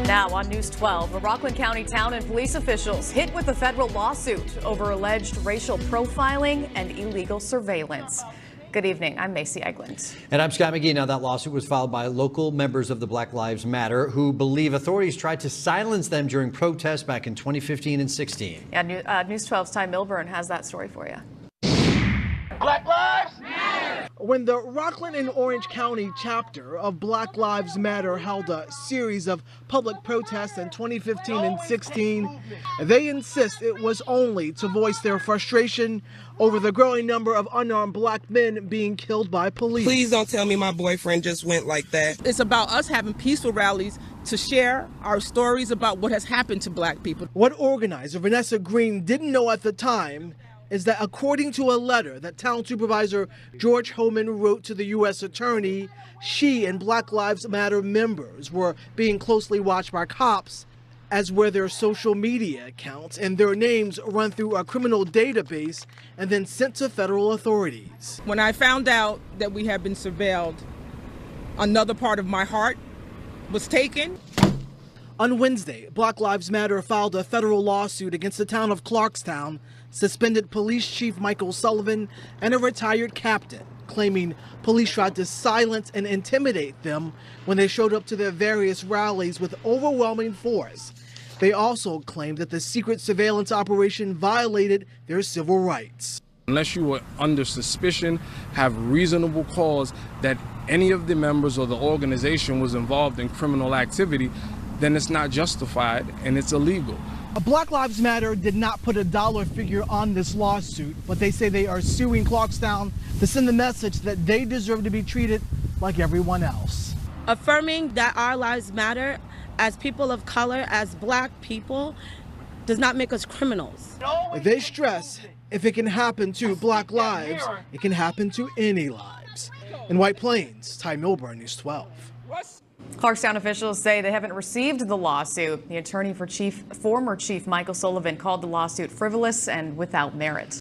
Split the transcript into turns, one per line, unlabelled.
Now on News 12, a Rockland County town and police officials hit with a federal lawsuit over alleged racial profiling and illegal surveillance. Good evening. I'm Macy Eglund.
And I'm Scott McGee. Now, that lawsuit was filed by local members of the Black Lives Matter who believe authorities tried to silence them during protests back in 2015 and 16.
Yeah, News 12's Ty Milburn has that story for you.
Black Lives Matter!
When the Rockland and Orange County chapter of Black Lives Matter held a series of public protests in 2015 and 16, they insist it was only to voice their frustration over the growing number of unarmed black men being killed by police.
Please don't tell me my boyfriend just went like that.
It's about us having peaceful rallies to share our stories about what has happened to black people.
What organizer Vanessa Green didn't know at the time is that according to a letter that town supervisor George Homan wrote to the U.S. attorney, she and Black Lives Matter members were being closely watched by cops, as were their social media accounts, and their names run through a criminal database and then sent to federal authorities.
When I found out that we had been surveilled, another part of my heart was taken.
On Wednesday, Black Lives Matter filed a federal lawsuit against the town of Clarkstown, suspended police chief Michael Sullivan, and a retired captain, claiming police tried to silence and intimidate them when they showed up to their various rallies with overwhelming force. They also claimed that the secret surveillance operation violated their civil rights.
Unless you were under suspicion, have reasonable cause that any of the members of the organization was involved in criminal activity, then it's not justified and it's illegal.
Black Lives Matter did not put a dollar figure on this lawsuit, but they say they are suing Clarkstown to send the message that they deserve to be treated like everyone else.
Affirming that our lives matter as people of color, as black people, does not make us criminals.
They stress if it can happen to black lives, it can happen to any lives. In White Plains, Ty Milburn, News 12.
Clarkstown officials say they haven't received the lawsuit. The attorney for former Chief Michael Sullivan called the lawsuit frivolous and without merit.